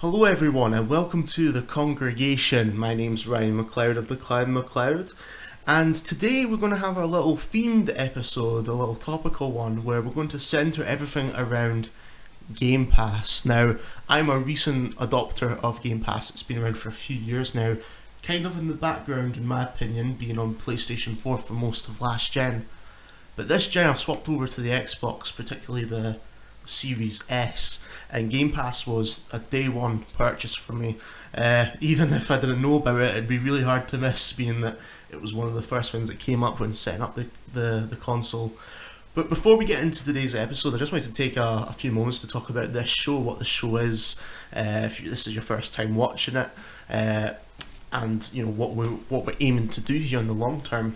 Hello everyone and welcome to the congregation. My name's Ryan MacLeod of the Clan MacLeod, and today we're going to have a little themed episode, a little topical one, where we're going to centre everything around GamePass. Now, I'm a recent adopter of GamePass. It's been around for a few years now, kind of in the background in my opinion, being on PlayStation 4 for most of last gen. But this gen I've swapped over to the Xbox, particularly the Series S, and Game Pass was a day one purchase for me. Even if I didn't know about it, it'd be really hard to miss, being that it was one of the first things that came up when setting up the console. But before we get into today's episode, I just wanted to take a few moments to talk about this show, what the show is, if this is your first time watching it, and what we're aiming to do here in the long term.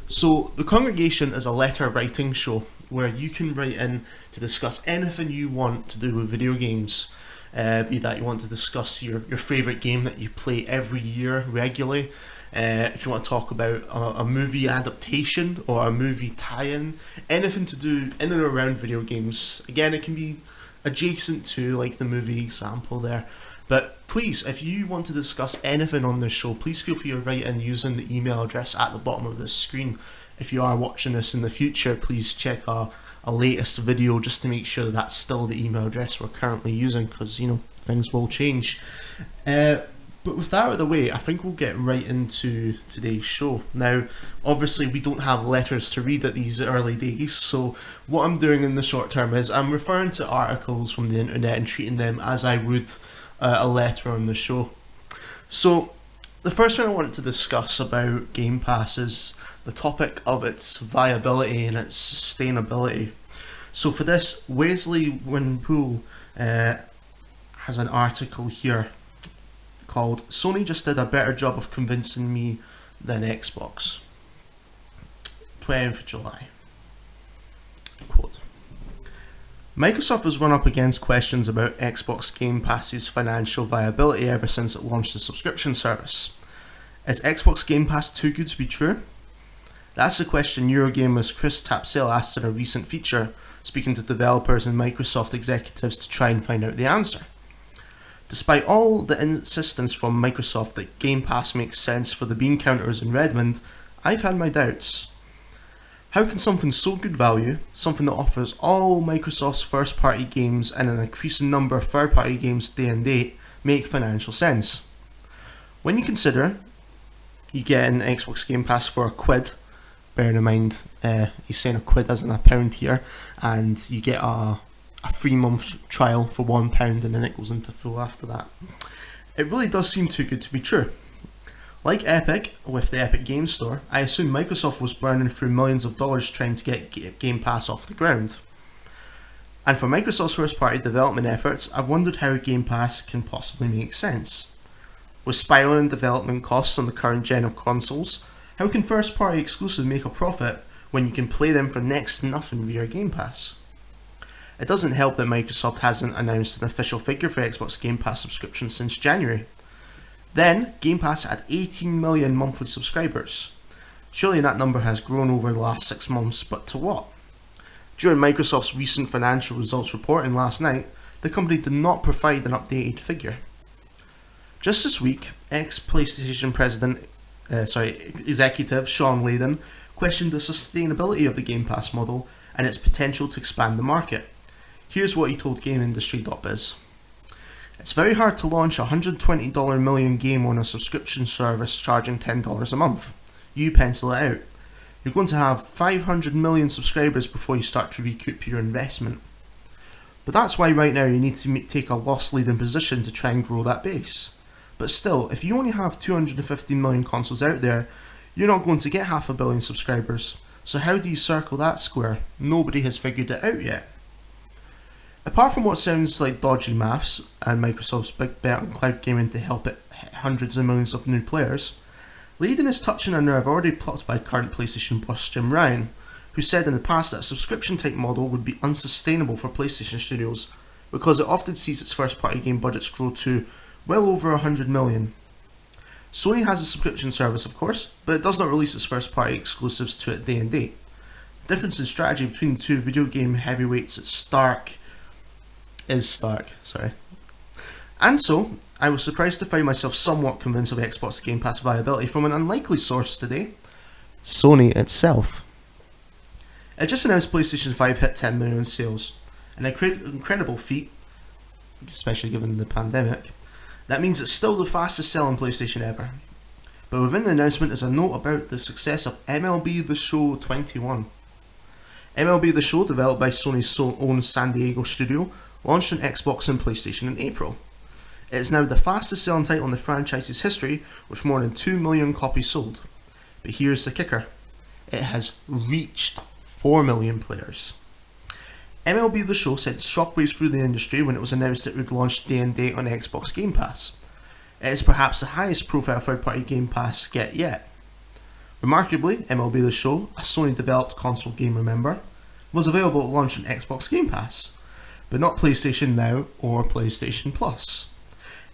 So the congregation is a letter writing show where you can write in to discuss anything you want to do with video games. Be that you want to discuss your favourite game that you play every year regularly, if you want to talk about a movie adaptation or a movie tie-in, anything to do in and around video games. Again, it can be adjacent to like the movie example there. But please, if you want to discuss anything on this show, please feel free to write in using the email address at the bottom of this screen. If you are watching this in the future, please check our latest video just to make sure that that's still the email address we're currently using, because things will change. But with that out of the way, I think we'll get right into today's show. Now, obviously we don't have letters to read at these early days, so what I'm doing in the short term is I'm referring to articles from the internet and treating them as I would a letter on the show. So the first thing I wanted to discuss about Game Pass is the topic of its viability and its sustainability. So for this, Wesley Winpool has an article here called "Sony just did a better job of convincing me than Xbox." 20th of July. Quote: Microsoft has run up against questions about Xbox Game Pass's financial viability ever since it launched the subscription service. Is Xbox Game Pass too good to be true? That's the question Eurogamer's Chris Tapsell asked in a recent feature, speaking to developers and Microsoft executives to try and find out the answer. Despite all the insistence from Microsoft that Game Pass makes sense for the bean counters in Redmond, I've had my doubts. How can something so good value, something that offers all Microsoft's first-party games and an increasing number of third-party games day and date, make financial sense? When you consider you get an Xbox Game Pass for £1, bearing in mind he's saying £1 as in a pound here, and you get a 3-month trial for £1 and then it goes into full after that. It really does seem too good to be true. Like Epic, with the Epic Game Store, I assume Microsoft was burning through millions of dollars trying to get Game Pass off the ground. And for Microsoft's first-party development efforts, I've wondered how Game Pass can possibly make sense. With spiraling development costs on the current gen of consoles, how can first-party exclusives make a profit when you can play them for next to nothing via Game Pass? It doesn't help that Microsoft hasn't announced an official figure for Xbox Game Pass subscriptions since January. Then, Game Pass had 18 million monthly subscribers. Surely that number has grown over the last 6 months, but to what? During Microsoft's recent financial results reporting last night, the company did not provide an updated figure. Just this week, ex-PlayStation executive Shawn Layden questioned the sustainability of the Game Pass model and its potential to expand the market. Here's what he told GameIndustry.biz. It's very hard to launch a $120 million game on a subscription service charging $10 a month. You pencil it out. You're going to have 500 million subscribers before you start to recoup your investment. But that's why right now you need to take a loss-leading position to try and grow that base. But still, if you only have 250 million consoles out there, you're not going to get 500 million subscribers. So how do you circle that square? Nobody has figured it out yet. Apart from what sounds like dodgy maths and Microsoft's big bet on cloud gaming to help it hit hundreds of millions of new players, Layden is touching a nerve already plucked by current PlayStation boss Jim Ryan, who said in the past that a subscription type model would be unsustainable for PlayStation studios because it often sees its first party game budgets grow to well over 100 million. Sony has a subscription service of course, but it does not release its first party exclusives to it day and date. The difference in strategy between the two video game heavyweights is stark. And so, I was surprised to find myself somewhat convinced of Xbox Game Pass viability from an unlikely source today: Sony itself. It just announced PlayStation 5 hit 10 million in sales, an incredible feat, especially given the pandemic. That means it's still the fastest selling PlayStation ever. But within the announcement is a note about the success of MLB The Show 21. MLB The Show, developed by Sony's own San Diego studio, launched on Xbox and PlayStation in April. It is now the fastest selling title in the franchise's history, with more than 2 million copies sold. But here's the kicker: it has reached 4 million players. MLB The Show sent shockwaves through the industry when it was announced it would launch day and date on Xbox Game Pass. It is perhaps the highest profile third-party Game Pass get yet. Remarkably, MLB The Show, a Sony-developed console game, remember, was available at launch on Xbox Game Pass, but not PlayStation Now or PlayStation Plus.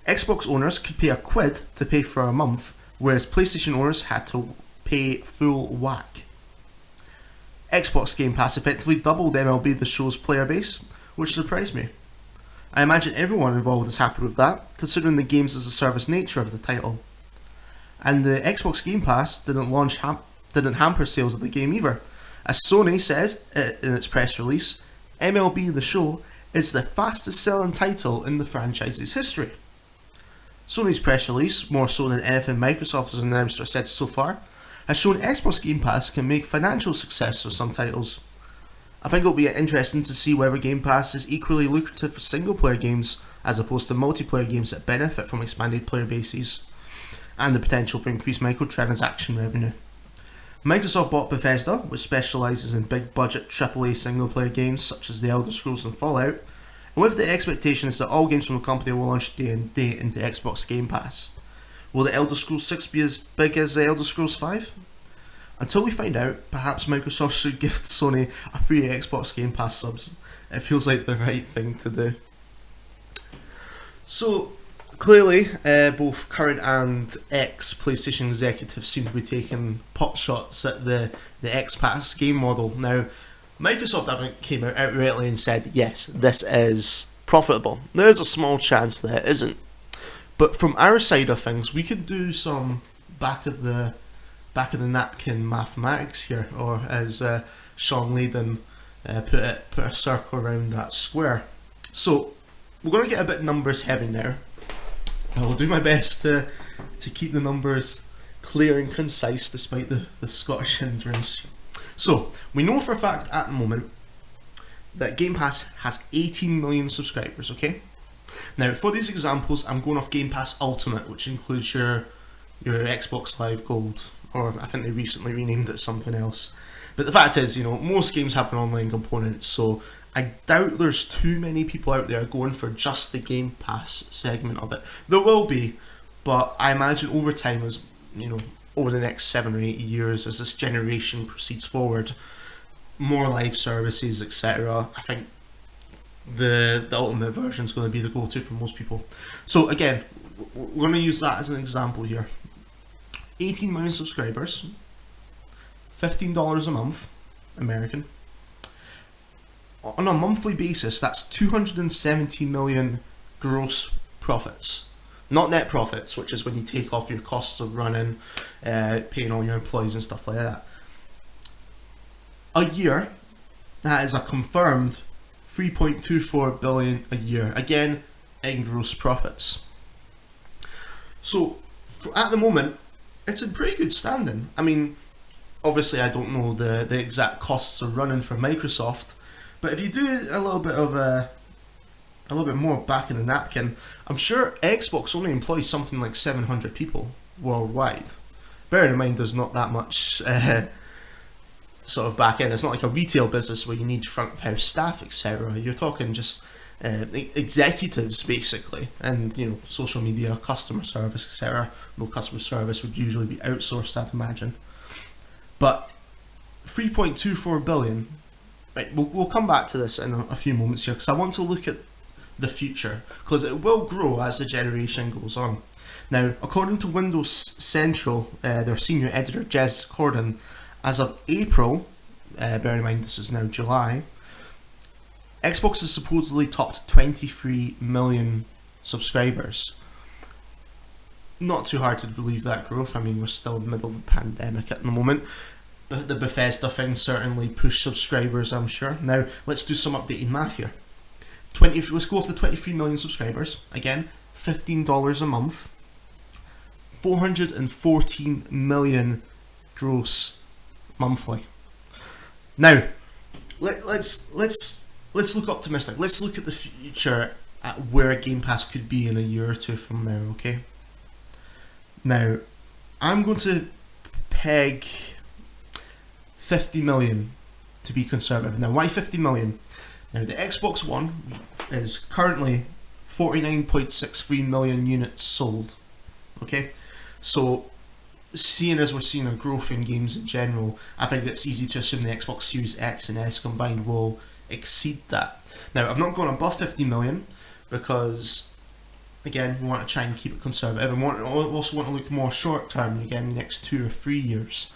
Xbox owners could pay £1 to pay for a month, whereas PlayStation owners had to pay full whack. Xbox Game Pass effectively doubled MLB The Show's player base, which surprised me. I imagine everyone involved is happy with that, considering the games as a service nature of the title. And the Xbox Game Pass didn't hamper sales of the game either. As Sony says in its press release, MLB The Show is the fastest selling title in the franchise's history. Sony's press release, more so than anything Microsoft has announced or said so far, has shown Xbox Game Pass can make financial success of some titles. I think it'll be interesting to see whether Game Pass is equally lucrative for single player games as opposed to multiplayer games that benefit from expanded player bases, and the potential for increased microtransaction revenue. Microsoft bought Bethesda, which specialises in big budget AAA single player games such as The Elder Scrolls and Fallout, and with the expectation is that all games from the company will launch day and date into Xbox Game Pass. Will The Elder Scrolls 6 be as big as The Elder Scrolls 5? Until we find out, perhaps Microsoft should gift Sony a free Xbox Game Pass subs. It feels like the right thing to do. So, clearly, both current and ex-PlayStation executives seem to be taking pot shots at the X-Pass game model. Now, Microsoft haven't came out outrightly and said, yes, this is profitable. There is a small chance that it isn't. But from our side of things, we could do some back of the napkin mathematics here, or as Shawn Layden put a circle around that square. So we're going to get a bit numbers heavy now. I will do my best to keep the numbers clear and concise despite the Scottish hindrance. So we know for a fact at the moment that Game Pass has 18 million subscribers, okay? Now for these examples I'm going off Game Pass Ultimate, which includes your Xbox Live Gold, or I think they recently renamed it something else. But the fact is, most games have an online component, so I doubt there's too many people out there going for just the Game Pass segment of it. There will be, but I imagine over time, as over the next 7 or 8 years, as this generation proceeds forward, more live services, etc. I think the Ultimate version is going to be the go-to for most people. So again, we're going to use that as an example here. 18 million subscribers, $15 a month, American. On a monthly basis, that's 270 million gross profits. Not net profits, which is when you take off your costs of running, paying all your employees and stuff like that. A year, that is a confirmed 3.24 billion a year, again in gross profits. So at the moment, it's in pretty good standing. I mean, obviously I don't know the exact costs of running for Microsoft, but if you do a little bit more back in the napkin, I'm sure Xbox only employs something like 700 people worldwide. Bearing in mind there's not that much sort of back end. It's not like a retail business where you need front of house staff, etc. You're talking just executives basically, and social media, customer service, etc. Though customer service would usually be outsourced, I'd imagine. But 3.24 billion. Right, we'll come back to this in a few moments here, because I want to look at the future, because it will grow as the generation goes on. Now, according to Windows Central, their senior editor Jez Corden, as of April, bear in mind this is now July, Xbox has supposedly topped 23 million subscribers. Not too hard to believe that growth. I mean, we're still in the middle of a pandemic at the moment. The Bethesda thing certainly pushed subscribers, I'm sure. Now, let's do some updating math here. Let's go off the 23 million subscribers. Again, $15 a month. 414 million gross monthly. Now, let's look optimistic. Let's look at the future, at where Game Pass could be in a year or two from now, okay? Now, I'm going to peg 50 million to be conservative. Now, why 50 million? Now, the Xbox One is currently 49.63 million units sold, okay? So, seeing as we're seeing a growth in games in general, I think it's easy to assume the Xbox Series X and S combined will exceed that. Now, I've not gone above 50 million because, again, we want to try and keep it conservative, and we also want to look more short term, again, the next 2 or 3 years.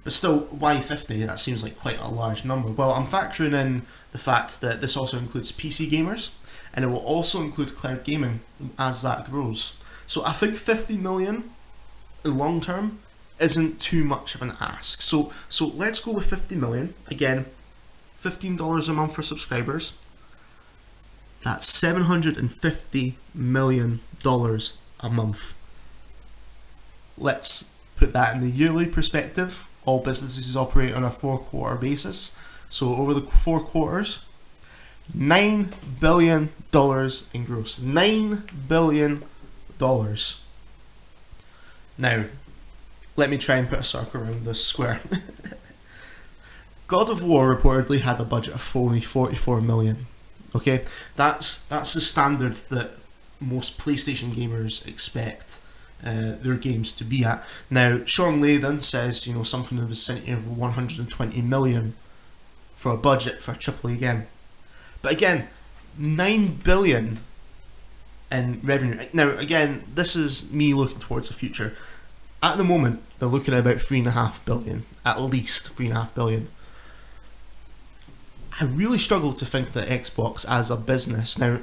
But still, why 50? That seems like quite a large number. Well, I'm factoring in the fact that this also includes PC gamers, and it will also include cloud gaming as that grows. So I think 50 million long term isn't too much of an ask. So let's go with 50 million. Again, $15 a month for subscribers. That's $750 million a month. Let's put that in the yearly perspective. All businesses operate on a 4-quarter basis. So over the 4 quarters, $9 billion in gross. $9 billion. Now, let me try and put a circle around this square. God of War reportedly had a budget of only 44 million. Okay, that's the standard that most PlayStation gamers expect their games to be at. Now, Shawn Layden says, something in the vicinity of 120 million for a budget for a AAA game. But again, 9 billion in revenue. Now, again, this is me looking towards the future. At the moment, they're looking at about 3.5 billion, at least 3.5 billion. I really struggle to think that Xbox as a business, now,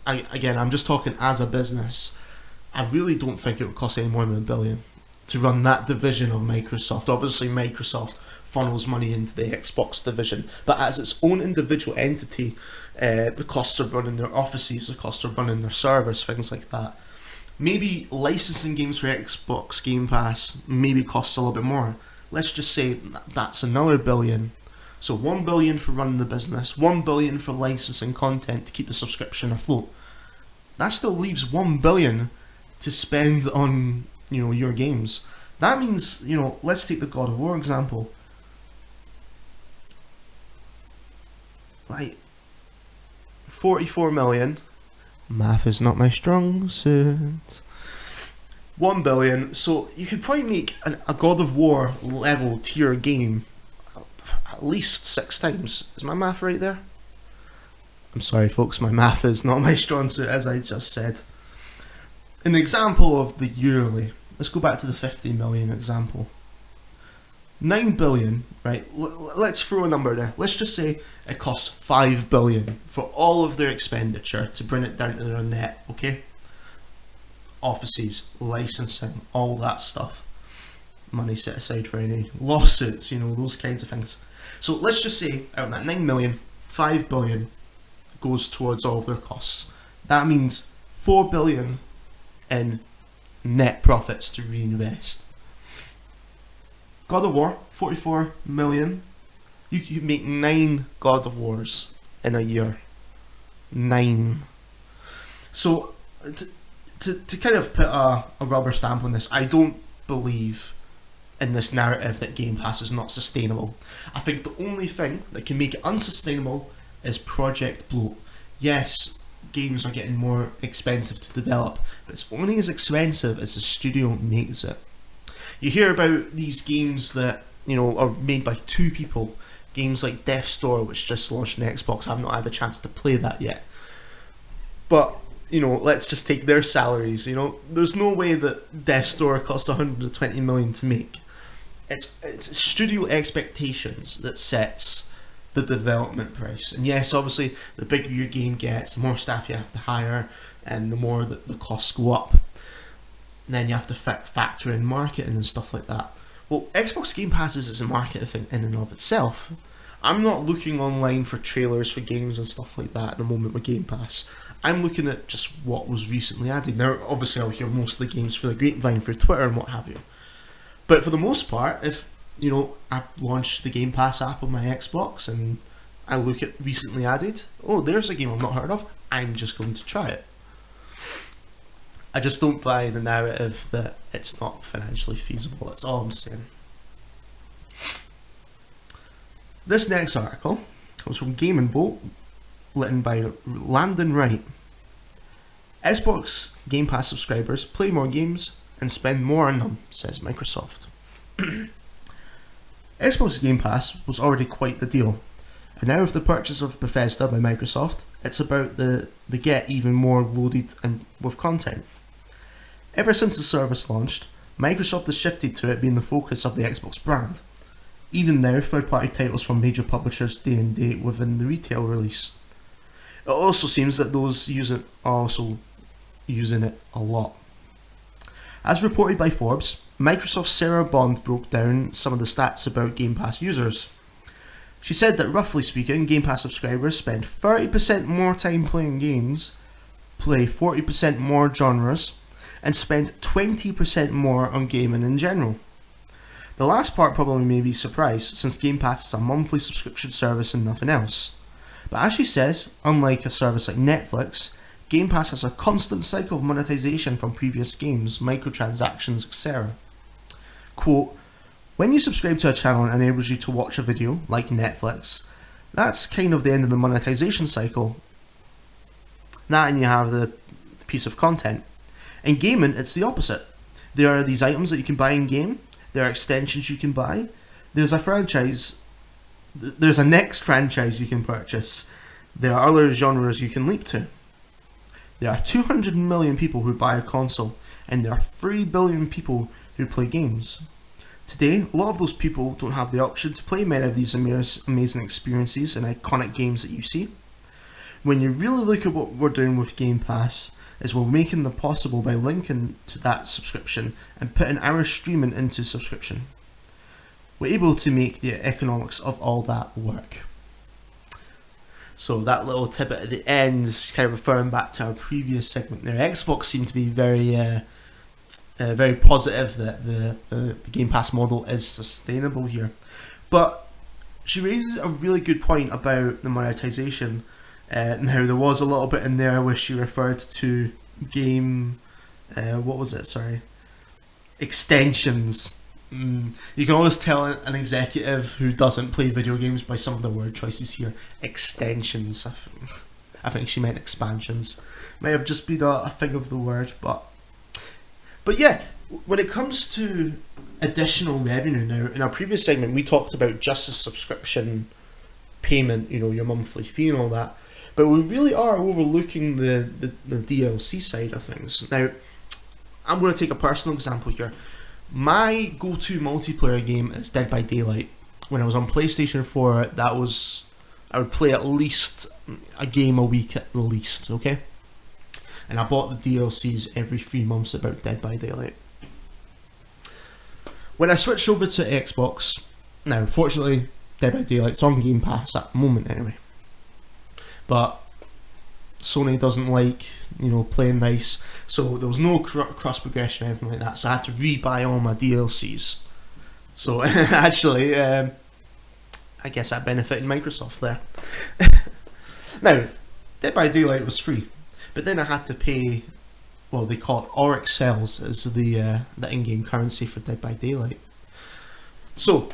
I'm just talking as a business, I really don't think it would cost any more than $1 billion to run that division of Microsoft. Obviously, Microsoft funnels money into the Xbox division, but as its own individual entity, the costs of running their offices, the cost of running their servers, things like that. Maybe licensing games for Xbox Game Pass maybe costs a little bit more. Let's just say that's another $1 billion. So $1 billion for running the business, $1 billion for licensing content to keep the subscription afloat. That still leaves $1 billion to spend on, your games. That means, let's take the God of War example. Like, 44 million. Math is not my strong suit. 1 billion. So you could probably make a God of War level tier game at least 6 times. Is my math right there? I'm sorry folks, my math is not my strong suit, as I just said. In the example of the yearly, let's go back to the 50 million example. 9 billion, right? Let's throw a number there. Let's just say it costs 5 billion for all of their expenditure to bring it down to their net, okay? Offices, licensing, all that stuff. Money set aside for any lawsuits, those kinds of things. So let's just say out of that 9 million, 5 billion goes towards all of their costs. That means 4 billion in net profits to reinvest. God of War, 44 million. You could make 9 God of Wars in a year. 9. So, to kind of put a rubber stamp on this, I don't believe in this narrative that Game Pass is not sustainable. I think the only thing that can make it unsustainable is project bloat. Yes, games are getting more expensive to develop, but it's only as expensive as the studio makes it. You hear about these games that are made by 2 people. Games like Death's Door, which just launched on Xbox. I've not had a chance to play that yet. But let's just take their salaries. There's no way that Death's Door cost 120 million to make. It's studio expectations that sets the development price. And yes, obviously, the bigger your game gets, the more staff you have to hire, and the more that the costs go up. And then you have to factor in marketing and stuff like that. Well, Xbox Game Pass is a marketing in and of itself. I'm not looking online for trailers for games and stuff like that at the moment with Game Pass. I'm looking at just what was recently added. Now, obviously I'll hear most of the games for the grapevine, for Twitter and what have you. But for the most part, if, I launched the Game Pass app on my Xbox and I look at recently added, oh, there's a game I've not heard of, I'm just going to try it. I just don't buy the narrative that it's not financially feasible, that's all I'm saying. This next article comes from Game and Boat, written by Landon Wright. Xbox Game Pass subscribers play more games and spend more on them, says Microsoft. Xbox Game Pass was already quite the deal, and now with the purchase of Bethesda by Microsoft, it's about the get even more loaded and with content. Ever since the service launched, Microsoft has shifted to it being the focus of the Xbox brand. Even now, third-party titles from major publishers day and date within the retail release. It also seems that those using it are also using it a lot. As reported by Forbes, Microsoft's Sarah Bond broke down some of the stats about Game Pass users. She said that roughly speaking, Game Pass subscribers spend 30% more time playing games, play 40% more genres, and spend 20% more on gaming in general. The last part probably may be a surprise, since Game Pass is a monthly subscription service and nothing else. But as she says, unlike a service like Netflix, Game Pass has a constant cycle of monetization from previous games, microtransactions, etc. Quote, when you subscribe to a channel and enables you to watch a video, like Netflix, that's kind of the end of the monetization cycle. That and you have the piece of content. In gaming, it's the opposite. There are these items that you can buy in game, there are extensions you can buy, there's a next franchise you can purchase, there are other genres you can leap to. There are 200 million people who buy a console, and there are 3 billion people who play games. Today, a lot of those people don't have the option to play many of these amazing experiences and iconic games that you see. When you really look at what we're doing with Game Pass, is we're making them possible by linking to that subscription and putting our streaming into subscription. We're able to make the economics of all that work. So that little tidbit at the end is kind of referring back to our previous segment there. Xbox seemed to be very positive that the Game Pass model is sustainable here. But she raises a really good point about the monetization. Now there was a little bit in there where she referred to extensions. You can always tell an executive who doesn't play video games by some of the word choices here. Extensions. I think she meant expansions. Might have just been a thing of the word, but yeah, when it comes to additional revenue now, in our previous segment we talked about just a subscription payment, your monthly fee and all that. But we really are overlooking the DLC side of things. Now, I'm going to take a personal example here. My go-to multiplayer game is Dead by Daylight. When I was on PlayStation 4, I would play at least a game a week at least, okay? And I bought the DLCs every 3 months about Dead by Daylight. When I switched over to Xbox, now, fortunately, Dead by Daylight's on Game Pass at the moment anyway. But Sony doesn't like, playing nice, so there was no cross progression or anything like that, so I had to re-buy all my DLCs. So actually, I guess I benefited Microsoft there. Now, Dead by Daylight was free, but then I had to pay, well, they call it Oryx Cells as the in-game currency for Dead by Daylight. So,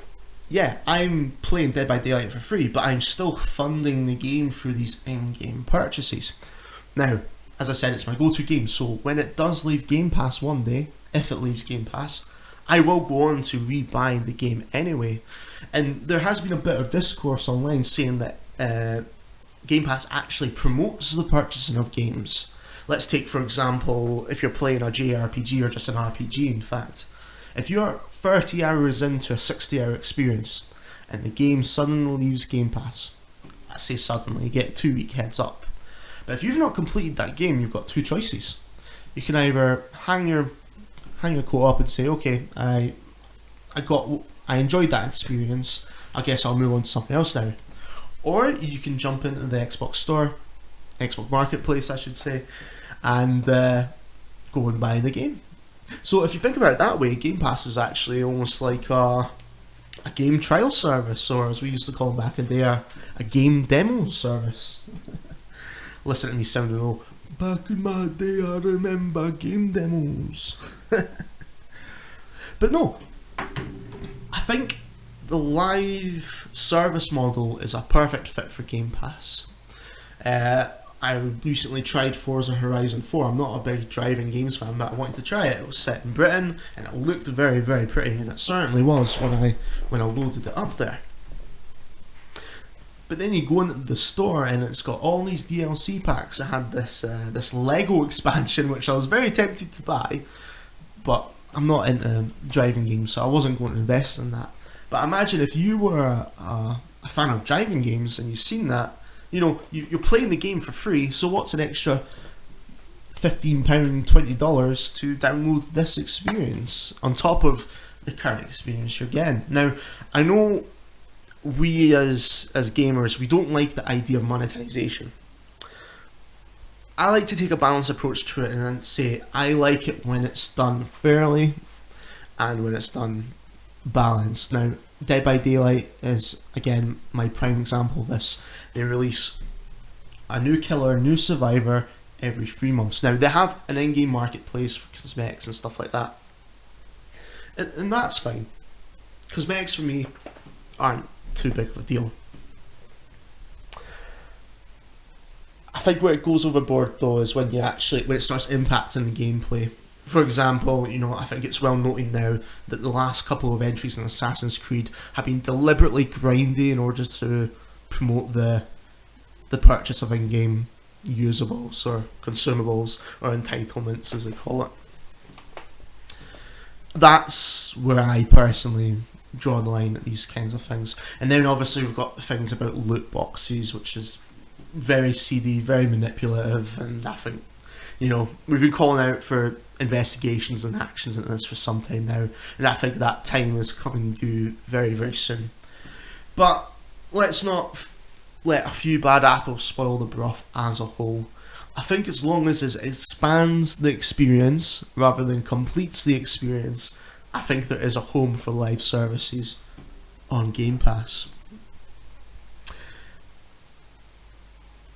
yeah, I'm playing Dead by Daylight for free, but I'm still funding the game through these in-game purchases. Now, as I said, it's my go-to game, so when it does leave Game Pass one day, if it leaves Game Pass, I will go on to re-buy the game anyway. And there has been a bit of discourse online saying that Game Pass actually promotes the purchasing of games. Let's take, for example, if you're playing a JRPG or just an RPG, in fact. If you're 30 hours into a 60-hour experience and the game suddenly leaves Game Pass, I say suddenly, you get a 2-week heads up, But if you've not completed that game, you've got two choices. You can either hang your quote up and say, okay, I enjoyed that experience, I guess I'll move on to something else now. Or you can jump into the Xbox store, Xbox Marketplace I should say, and go and buy the game. So if you think about it that way, Game Pass is actually almost like a game trial service, or as we used to call them back in the day, a game demo service. Listen to me sounding all, back in my day I remember game demos. But no, I think the live service model is a perfect fit for Game Pass. I recently tried Forza Horizon 4. I'm not a big driving games fan, but I wanted to try it. It was set in Britain, and it looked very, very pretty, and it certainly was when I loaded it up there. But then you go into the store, and it's got all these DLC packs. It had this Lego expansion, which I was very tempted to buy, but I'm not into driving games, so I wasn't going to invest in that. But imagine if you were a fan of driving games and you've seen that. You know, you're playing the game for free, so what's an extra £15, $20 to download this experience on top of the current experience you're getting? Now, I know we as gamers, we don't like the idea of monetization. I like to take a balanced approach to it and say I like it when it's done fairly and when it's done balanced. Now, Dead by Daylight is, again, my prime example of this. They release a new killer, new survivor every 3 months. Now, they have an in-game marketplace for cosmetics and stuff like that. And that's fine. Cosmetics for me aren't too big of a deal. I think where it goes overboard though is when it starts impacting the gameplay. For example, you know, I think it's well noted now that the last couple of entries in Assassin's Creed have been deliberately grindy in order to promote the purchase of in-game usables or consumables or entitlements as they call it. That's where I personally draw the line at these kinds of things. And then obviously we've got the things about loot boxes, which is very seedy, very manipulative, and I think, you know, we've been calling out for investigations and actions into this for some time now, and I think that time is coming due very, very soon. But let's not let a few bad apples spoil the broth as a whole. I think as long as it expands the experience rather than completes the experience, I think there is a home for live services on Game Pass.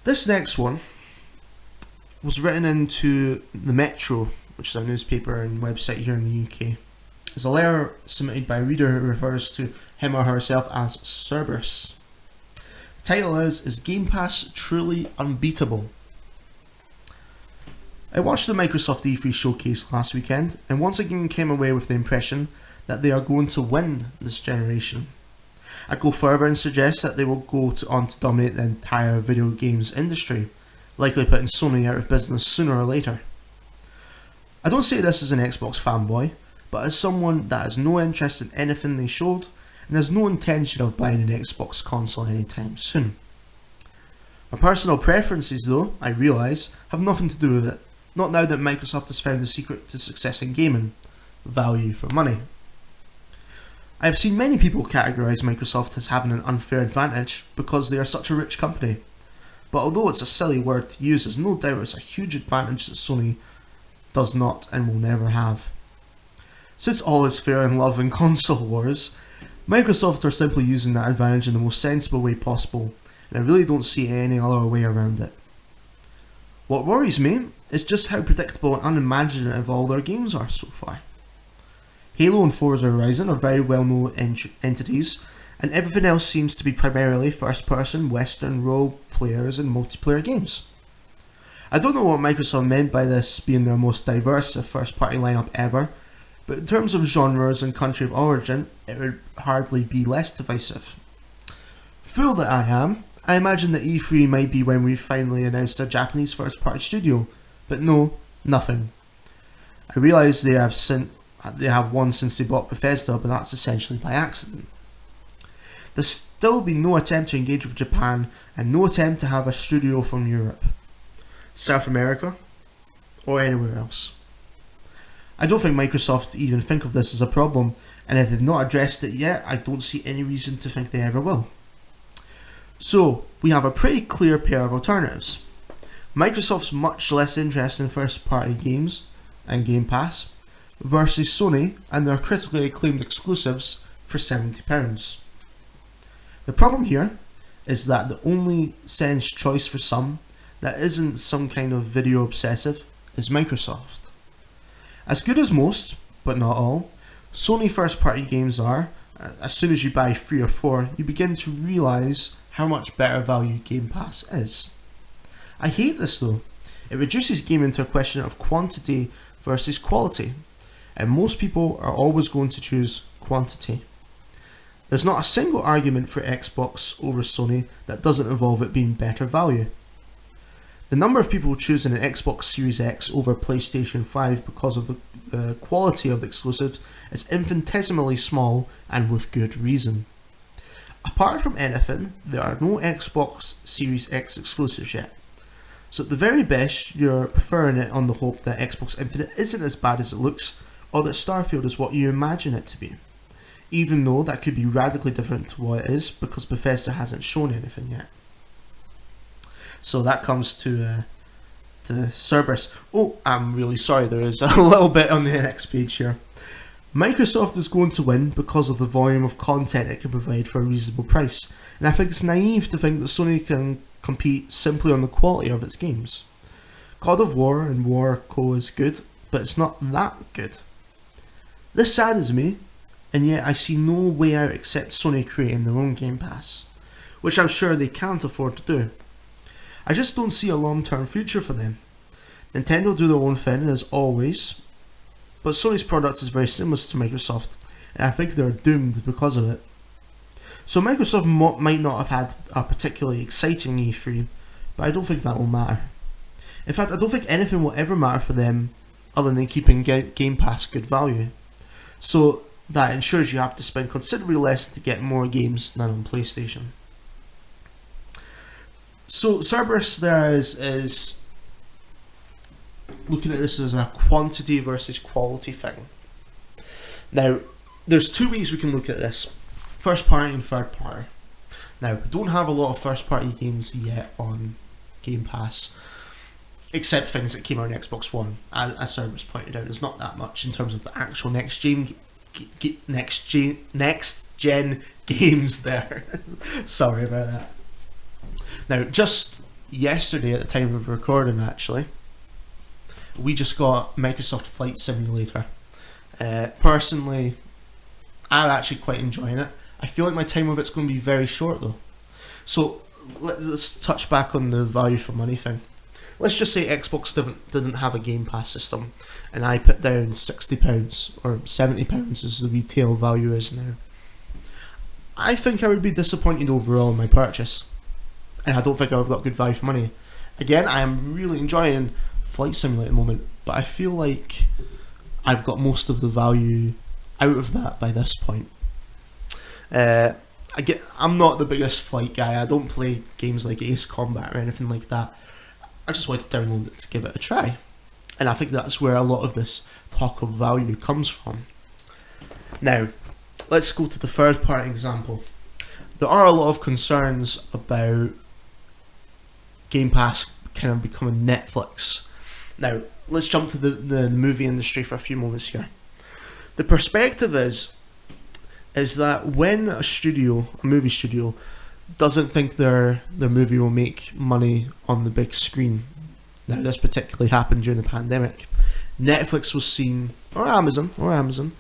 This next one was written into the Metro, which is a newspaper and website here in the UK. It's a letter submitted by a reader who refers to him or herself as Cerberus. The title is Game Pass Truly Unbeatable? I watched the Microsoft E3 showcase last weekend and once again came away with the impression that they are going to win this generation. I go further and suggest that they will go on to dominate the entire video games industry, likely putting Sony out of business sooner or later. I don't say this as an Xbox fanboy, but as someone that has no interest in anything they showed and has no intention of buying an Xbox console anytime soon. My personal preferences though, I realise, have nothing to do with it, not now that Microsoft has found the secret to success in gaming: value for money. I have seen many people categorise Microsoft as having an unfair advantage because they are such a rich company, but although it's a silly word to use, there's no doubt it's a huge advantage that Sony does not and will never have. Since all is fair in love and console wars, Microsoft are simply using that advantage in the most sensible way possible, and I really don't see any other way around it. What worries me is just how predictable and unimaginative all their games are so far. Halo and Forza Horizon are very well known entities, and everything else seems to be primarily first person western role players and multiplayer games. I don't know what Microsoft meant by this being their most diverse first party lineup ever, but in terms of genres and country of origin, it would hardly be less divisive. Fool that I am, I imagine that E3 might be when we finally announced a Japanese first party studio, but no, nothing. I realise they have one since they bought Bethesda, but that's essentially by accident. There's still been no attempt to engage with Japan and no attempt to have a studio from Europe. South America, or anywhere else. I don't think Microsoft even think of this as a problem, and if they've not addressed it yet, I don't see any reason to think they ever will. So, we have a pretty clear pair of alternatives. Microsoft's much less interest in first-party games and Game Pass versus Sony and their critically acclaimed exclusives for £70. The problem here is that the only sense choice for some that isn't some kind of video obsessive is Microsoft. As good as most, but not all, Sony first-party games are, as soon as you buy 3 or 4, you begin to realise how much better value Game Pass is. I hate this though. It reduces gaming to a question of quantity versus quality, and most people are always going to choose quantity. There's not a single argument for Xbox over Sony that doesn't involve it being better value. The number of people choosing an Xbox Series X over PlayStation 5 because of the quality of the exclusives is infinitesimally small, and with good reason. Apart from anything, there are no Xbox Series X exclusives yet. So at the very best, you're preferring it on the hope that Xbox Infinite isn't as bad as it looks, or that Starfield is what you imagine it to be. Even though that could be radically different to what it is, because Bethesda hasn't shown anything yet. So that comes to Cerberus. Oh, I'm really sorry, there is a little bit on the next page here. Microsoft is going to win because of the volume of content it can provide for a reasonable price, and I think it's naive to think that Sony can compete simply on the quality of its games. God of War and War Co is good, but it's not that good. This saddens me, and yet I see no way out except Sony creating their own Game Pass, which I'm sure they can't afford to do. I just don't see a long-term future for them. Nintendo do their own thing as always, but Sony's product is very similar to Microsoft, and I think they're doomed because of it. So Microsoft might not have had a particularly exciting E3, but I don't think that will matter. In fact, I don't think anything will ever matter for them other than keeping Game Pass good value. So that ensures you have to spend considerably less to get more games than on PlayStation. So Cerberus there is looking at this as a quantity versus quality thing. Now, there's two ways we can look at this. First party and third party. Now, we don't have a lot of first party games yet on Game Pass, except things that came out on Xbox One. As Cerberus pointed out, there's not that much in terms of the actual next gen games there. Sorry about that. Now, just yesterday at the time of recording actually, we just got Microsoft Flight Simulator. Personally, I'm actually quite enjoying it. I feel like my time with it's going to be very short though. So let's touch back on the value for money thing. Let's just say Xbox didn't have a Game Pass system, and I put down £60 or £70 as the retail value is now. I think I would be disappointed overall in my purchase, and I don't think I've got good value for money. Again, I am really enjoying Flight Simulator at the moment, but I feel like I've got most of the value out of that by this point. I'm not the biggest flight guy. I don't play games like Ace Combat or anything like that. I just wanted to download it to give it a try, and I think that's where a lot of this talk of value comes from. Now, let's go to the third party example. There are a lot of concerns about Game Pass kind of becoming Netflix. Now, let's jump to the movie industry for a few moments here. The perspective is that when a movie studio, doesn't think their movie will make money on the big screen, now this particularly happened during the pandemic, Netflix was seen, or Amazon,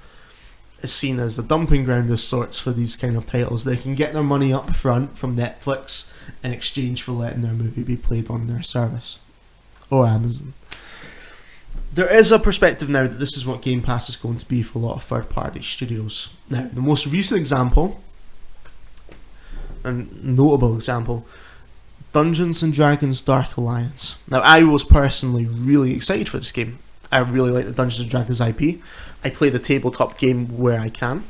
is seen as the dumping ground of sorts for these kind of titles. They can get their money up front from Netflix in exchange for letting their movie be played on their service, or Amazon. There is a perspective now that this is what Game Pass is going to be for a lot of third-party studios. Now, the most recent example, and notable example, Dungeons & Dragons Dark Alliance. Now, I was personally really excited for this game. I really like the Dungeons & Dragons IP. I play the tabletop game where I can.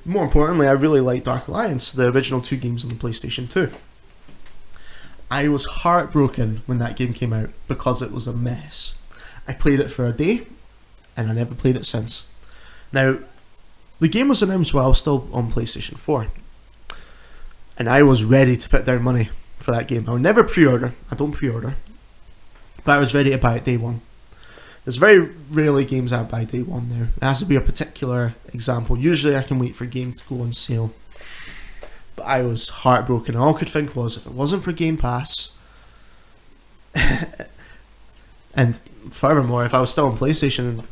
More importantly, I really like Dark Alliance, the original 2 games on the PlayStation 2. I was heartbroken when that game came out because it was a mess. I played it for a day and I never played it since. Now, the game was announced while I was still on PlayStation 4 and I was ready to put down money for that game. I would never pre-order, I don't pre-order, but I was ready to buy it day one. There's very rarely games I buy day one now. It has to be a particular example. Usually I can wait for a game to go on sale. But I was heartbroken. All I could think was, if it wasn't for GamePass, and furthermore, if I was still on PlayStation, and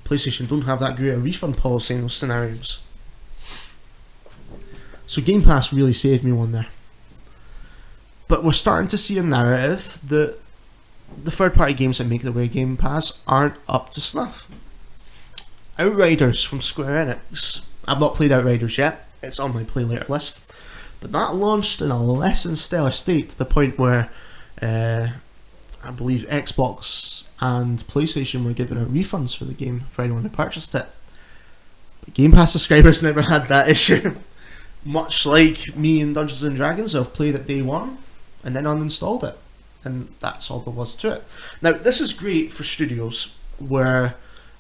PlayStation don't have that great a refund policy in those scenarios. So GamePass really saved me one there. But we're starting to see a narrative that the third-party games that make their way Game Pass aren't up to snuff. Outriders from Square Enix. I've not played Outriders yet. It's on my play later list. But that launched in a less than stellar state to the point where I believe Xbox and PlayStation were giving out refunds for the game for anyone who purchased it. But Game Pass subscribers never had that issue. Much like me and Dungeons and Dragons, I've played it day one and then uninstalled it. And that's all there was to it. Now, this is great for studios where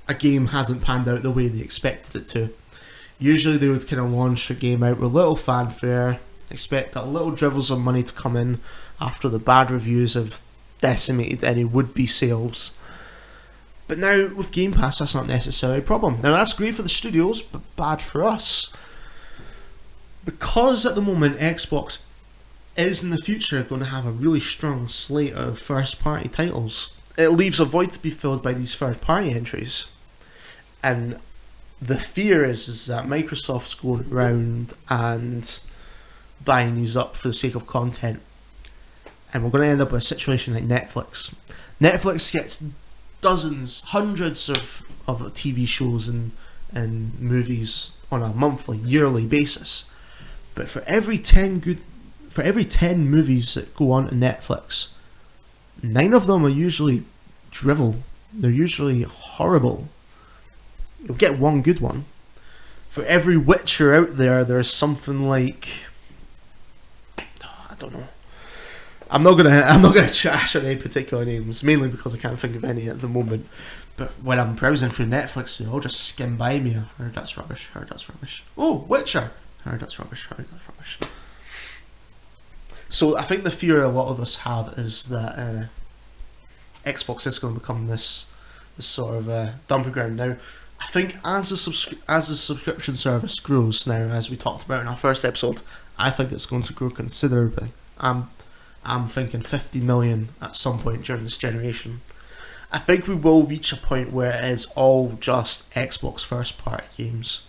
a game hasn't panned out the way they expected it to. Usually they would kind of launch a game out with little fanfare, expect that little dribbles of money to come in after the bad reviews have decimated any would-be sales. But now, with Game Pass, that's not necessarily a problem. Now, that's great for the studios, but bad for us. Because at the moment, Xbox is in the future going to have a really strong slate of first-party titles. It leaves a void to be filled by these third-party entries. And the fear is that Microsoft's going around and buying these up for the sake of content. And we're going to end up with a situation like Netflix. Netflix gets dozens, hundreds of TV shows and movies on a monthly, yearly basis. But for every 10 movies that go on to Netflix, 9 of them are usually drivel. They're usually horrible. You'll get one good one. For every Witcher out there, there's something like, I don't know. I'm not gonna trash on any particular names, mainly because I can't think of any at the moment. But when I'm browsing through Netflix, they all just skim by me. I heard that's rubbish. Heard that's rubbish. Oh, Witcher. Heard that's rubbish. Heard that's rubbish. So I think the fear a lot of us have is that Xbox is going to become this sort of dumping ground. Now, I think as the subscription service grows now, as we talked about in our first episode, I think it's going to grow considerably. I'm thinking 50 million at some point during this generation. I think we will reach a point where it is all just Xbox first party games.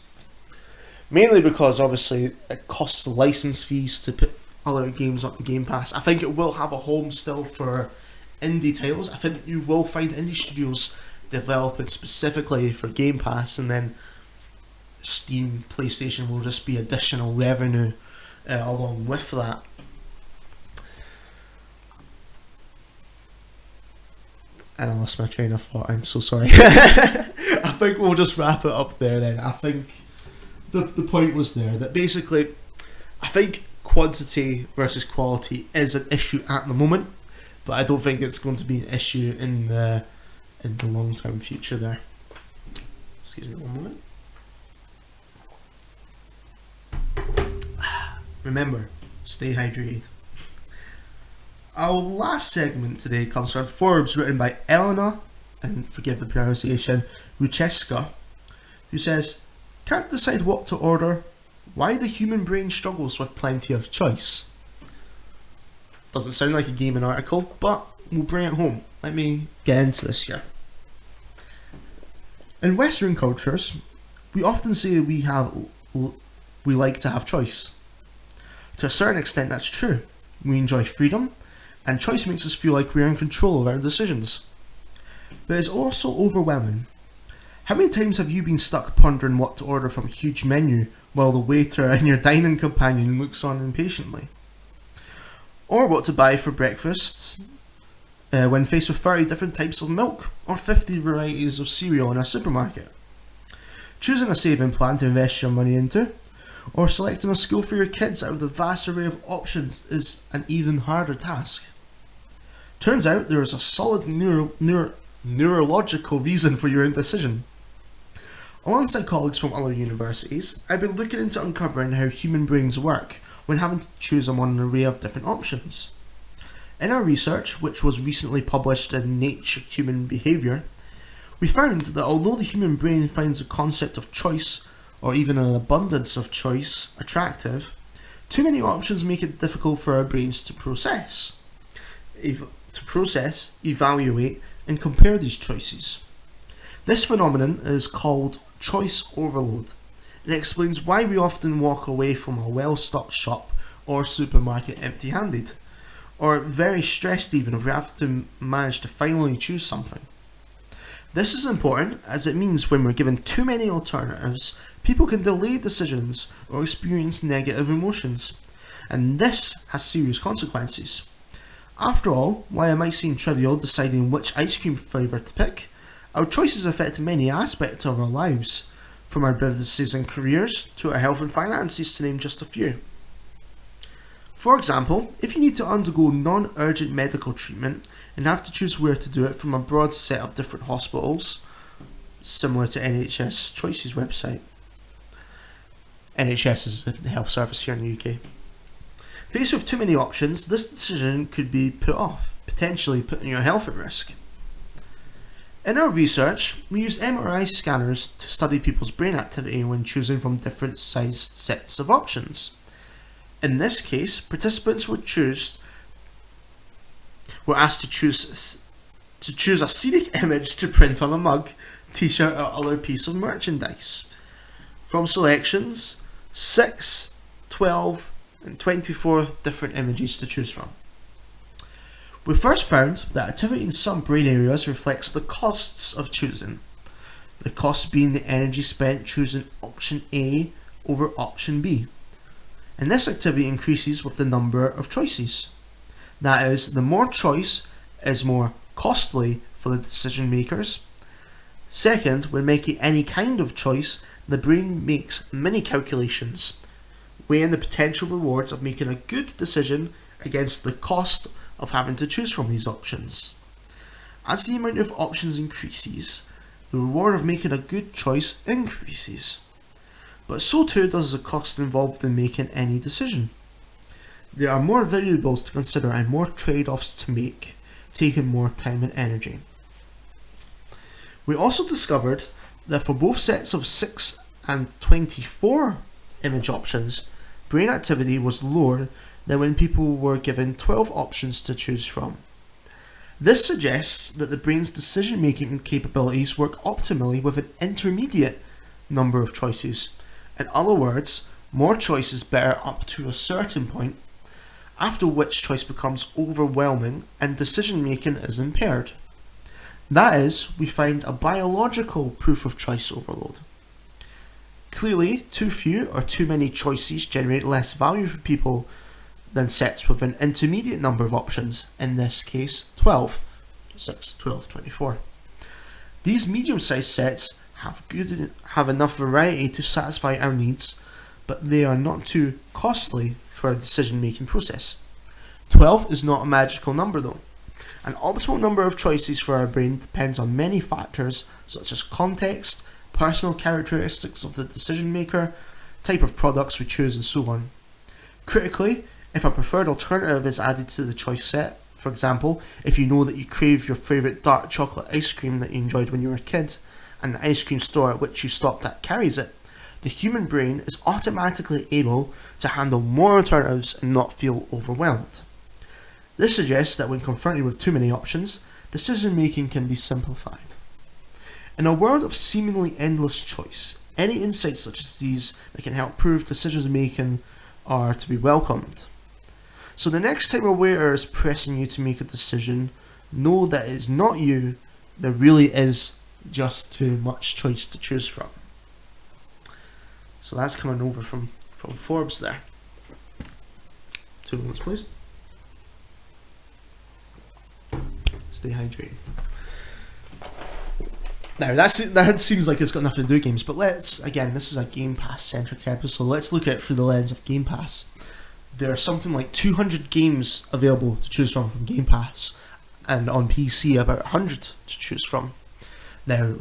Mainly because obviously it costs license fees to put other games on the Game Pass. I think it will have a home still for indie titles. I think you will find indie studios developing specifically for Game Pass, and then Steam, PlayStation will just be additional revenue along with that. And I lost my train of thought, I'm so sorry. I think we'll just wrap it up there then. I think the point was there that basically, I think quantity versus quality is an issue at the moment, but I don't think it's going to be an issue in the long-term future there. Excuse me one moment. Remember, stay hydrated. Our last segment today comes from Forbes, written by Elena, and forgive the pronunciation, Rucheska, who says, "Can't decide what to order. Why the human brain struggles with plenty of choice." Doesn't sound like a gaming article, but we'll bring it home. Let me get into this here. In Western cultures, we often say we like to have choice. To a certain extent, that's true. We enjoy freedom, and choice makes us feel like we're in control of our decisions. But it's also overwhelming. How many times have you been stuck pondering what to order from a huge menu while the waiter and your dining companion looks on impatiently? Or what to buy for breakfast when faced with 30 different types of milk or 50 varieties of cereal in a supermarket? Choosing a saving plan to invest your money into, or selecting a school for your kids out of the vast array of options, is an even harder task. Turns out there is a solid neurological reason for your indecision. Alongside colleagues from other universities, I've been looking into uncovering how human brains work when having to choose among an array of different options. In our research, which was recently published in Nature Human Behaviour, we found that although the human brain finds the concept of choice, or even an abundance of choice, attractive, too many options make it difficult for our brains to process, evaluate, and compare these choices. This phenomenon is called choice overload. It explains why we often walk away from a well-stocked shop or supermarket empty-handed, or very stressed even if we have to manage to finally choose something. This is important as it means when we're given too many alternatives, people can delay decisions or experience negative emotions, and this has serious consequences. After all, while it might seem trivial deciding which ice cream flavour to pick, our choices affect many aspects of our lives, from our businesses and careers to our health and finances, to name just a few. For example, if you need to undergo non-urgent medical treatment and have to choose where to do it from a broad set of different hospitals, similar to NHS Choices website. NHS is the health service here in the UK. Faced with too many options, this decision could be put off, potentially putting your health at risk. In our research, we use MRI scanners to study people's brain activity when choosing from different sized sets of options. In this case, participants were asked to choose a scenic image to print on a mug, t-shirt or other piece of merchandise. From selections, 6, 12 and 24 different images to choose from. We first found that activity in some brain areas reflects the costs of choosing, the cost being the energy spent choosing option A over option B. And this activity increases with the number of choices. That is, the more choice is more costly for the decision makers. Second, when making any kind of choice, the brain makes many calculations, weighing the potential rewards of making a good decision against the cost of having to choose from these options. As the amount of options increases, the reward of making a good choice increases. But so too does the cost involved in making any decision. There are more variables to consider and more trade-offs to make, taking more time and energy. We also discovered that for both sets of 6 and 24 image options, brain activity was lower than when people were given 12 options to choose from. This suggests that the brain's decision-making capabilities work optimally with an intermediate number of choices. In other words, more choice is better up to a certain point, after which choice becomes overwhelming and decision-making is impaired. That is, we find a biological proof of choice overload. Clearly, too few or too many choices generate less value for people than sets with an intermediate number of options, in this case 12, 6, 12, 24. These medium-sized sets have enough variety to satisfy our needs, but they are not too costly for our decision-making process. 12 is not a magical number though. An optimal number of choices for our brain depends on many factors such as context, personal characteristics of the decision maker, type of products we choose, and so on. Critically, if a preferred alternative is added to the choice set, for example, if you know that you crave your favourite dark chocolate ice cream that you enjoyed when you were a kid, and the ice cream store at which you stopped at carries it, the human brain is automatically able to handle more alternatives and not feel overwhelmed. This suggests that when confronted with too many options, decision making can be simplified. In a world of seemingly endless choice, any insights such as these that can help prove decision making are to be welcomed. So the next time a waiter is pressing you to make a decision, know that it's not you, there really is just too much choice to choose from. So that's coming over from Forbes there. 2 moments please. Stay hydrated. Now that seems like it's got nothing to do with games, but let's, again, this is a Game Pass centric episode, let's look at it through the lens of Game Pass. There are something like 200 games available to choose from Game Pass, and on PC about 100 to choose from. Now,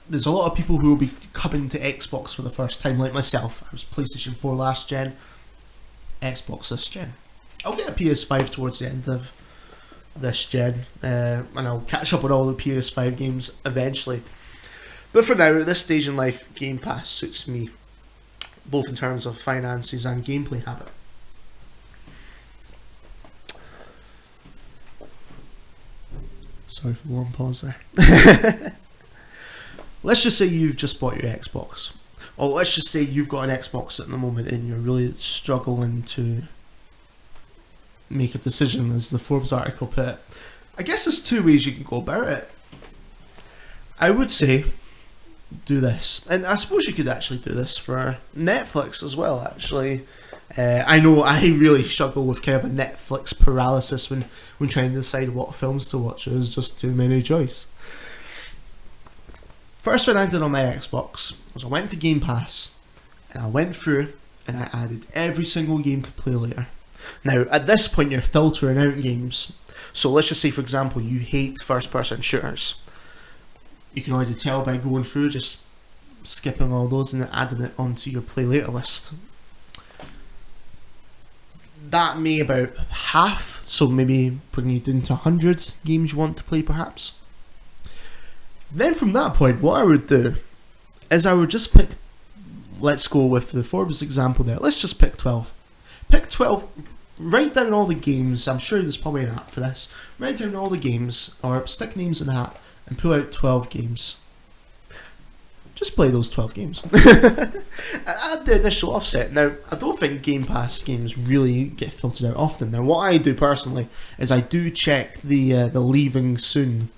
there's a lot of people who will be coming to Xbox for the first time, like myself. I was PlayStation 4 last gen, Xbox this gen. I'll get a PS5 towards the end of this gen, and I'll catch up on all the PS5 games eventually. But for now, at this stage in life, Game Pass suits me, both in terms of finances and gameplay habit. Sorry for the long pause there. Let's just say you've just bought your Xbox. Or let's just say you've got an Xbox at the moment and you're really struggling to make a decision, as the Forbes article put it. I guess there's two ways you can go about it. I would say do this. And I suppose you could actually do this for Netflix as well, actually. I know I really struggle with kind of a Netflix paralysis when trying to decide what films to watch. There's just too many choice. First thing I did on my Xbox was I went to Game Pass and I went through and I added every single game to play later. Now, at this point, you're filtering out games. So let's just say, for example, you hate first-person shooters. You can already tell by going through, just skipping all those and adding it onto your play later list. That may about half, so maybe bring you down to 100 games you want to play perhaps. Then from that point, what I would do is I would just pick, let's go with the Forbes example there, let's just pick 12. Pick 12, write down all the games, I'm sure there's probably an app for this, write down all the games, or stick names in the hat, and pull out 12 games. Just play those 12 games. Add the initial offset. Now, I don't think Game Pass games really get filtered out often. Now, what I do personally is I do check the leaving soon.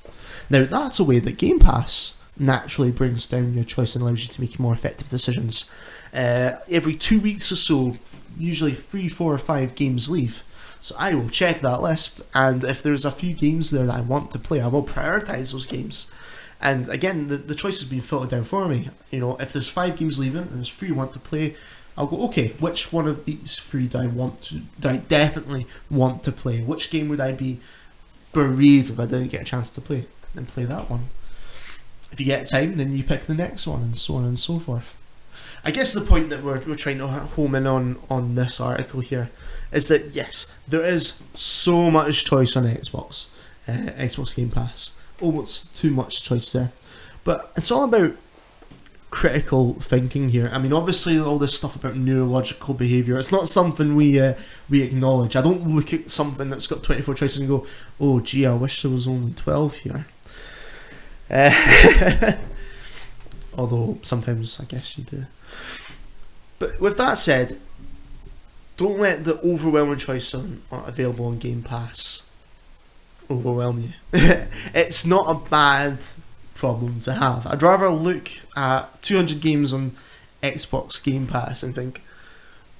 Now, that's a way that Game Pass naturally brings down your choice and allows you to make more effective decisions. Every 2 weeks or so, usually 3, 4 or 5 games leave. So I will check that list, and if there's a few games there that I want to play, I will prioritise those games. And again, the choice has been filtered down for me. You know, if there's 5 games leaving and there's 3 I want to play, I'll go, okay, which one of these 3 do I definitely want to play? Which game would I be bereaved if I didn't get a chance to play? And play that one. If you get time, then you pick the next one, and so on and so forth. I guess the point that we're trying to home in on this article here is that yes, there is so much choice on Xbox, Xbox Game Pass. Almost too much choice there, but it's all about critical thinking here. I mean, obviously all this stuff about neurological behaviour, it's not something we acknowledge. I don't look at something that's got 24 choices and go, oh gee, I wish there was only 12 here. Although sometimes I guess you do. But with that said, don't let the overwhelming choice available on Game Pass overwhelm you. It's not a bad problem to have. I'd rather look at 200 games on Xbox Game Pass and think,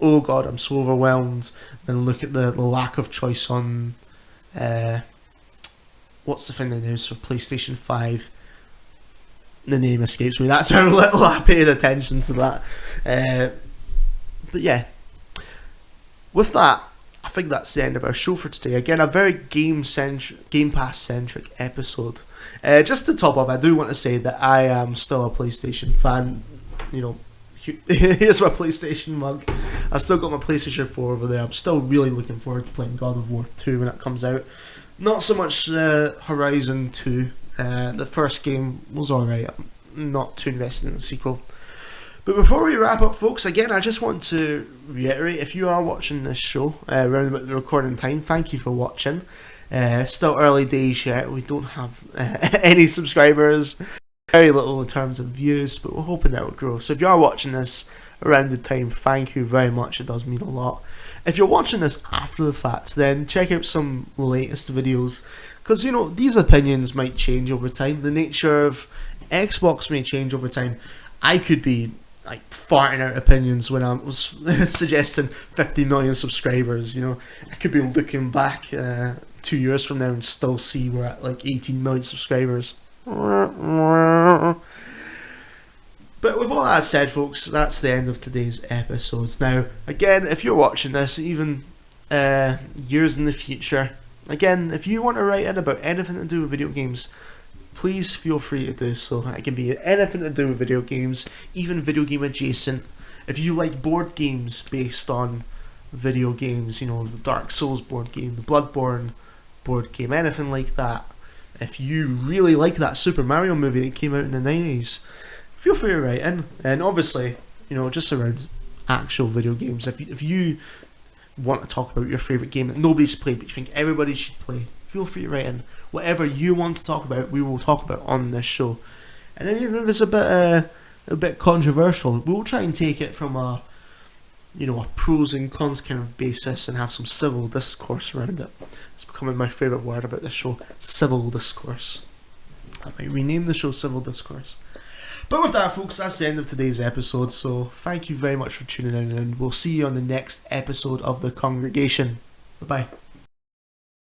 oh god, I'm so overwhelmed, than look at the lack of choice on what's the thing they use for PlayStation 5. The name escapes me. That's how little I paid attention to that. But yeah, with that, I think that's the end of our show for today. Again, a very Game Pass centric episode. Just to top up, I do want to say that I am still a PlayStation fan. You know, here's my PlayStation mug. I've still got my PlayStation 4 over there. I'm still really looking forward to playing God of War 2 when it comes out. Not so much Horizon 2. The first game was alright. I'm not too invested in the sequel. But before we wrap up, folks, again, I just want to reiterate, if you are watching this show around about the recording time, thank you for watching. Still early days yet, we don't have any subscribers, very little in terms of views, but we're hoping that will grow. So if you are watching this around the time, thank you very much, it does mean a lot. If you're watching this after the fact, then check out some latest videos, because, you know, these opinions might change over time. The nature of Xbox may change over time. I could be like farting out opinions when I was suggesting 50 million subscribers. You know, I could be looking back 2 years from now and still see we're at like 18 million subscribers. But with all that said, folks, that's the end of today's episode. Now, again, if you're watching this even years in the future, Again, if you want to write in about anything to do with video games, please feel free to do so. It can be anything to do with video games, even video game adjacent. If you like board games based on video games, you know, the Dark Souls board game, the Bloodborne board game, anything like that. If you really like that Super Mario movie that came out in the 90s, feel free to write in. And obviously, you know, just around actual video games. If you want to talk about your favourite game that nobody's played but you think everybody should play, feel free to write in. Whatever you want to talk about, we will talk about on this show. And even if it's a bit controversial, we'll try and take it from a pros and cons kind of basis and have some civil discourse around it. It's becoming my favourite word about this show, civil discourse. I might rename the show Civil Discourse. But with that, folks, that's the end of today's episode, so thank you very much for tuning in, and we'll see you on the next episode of The Congregation. Bye-bye.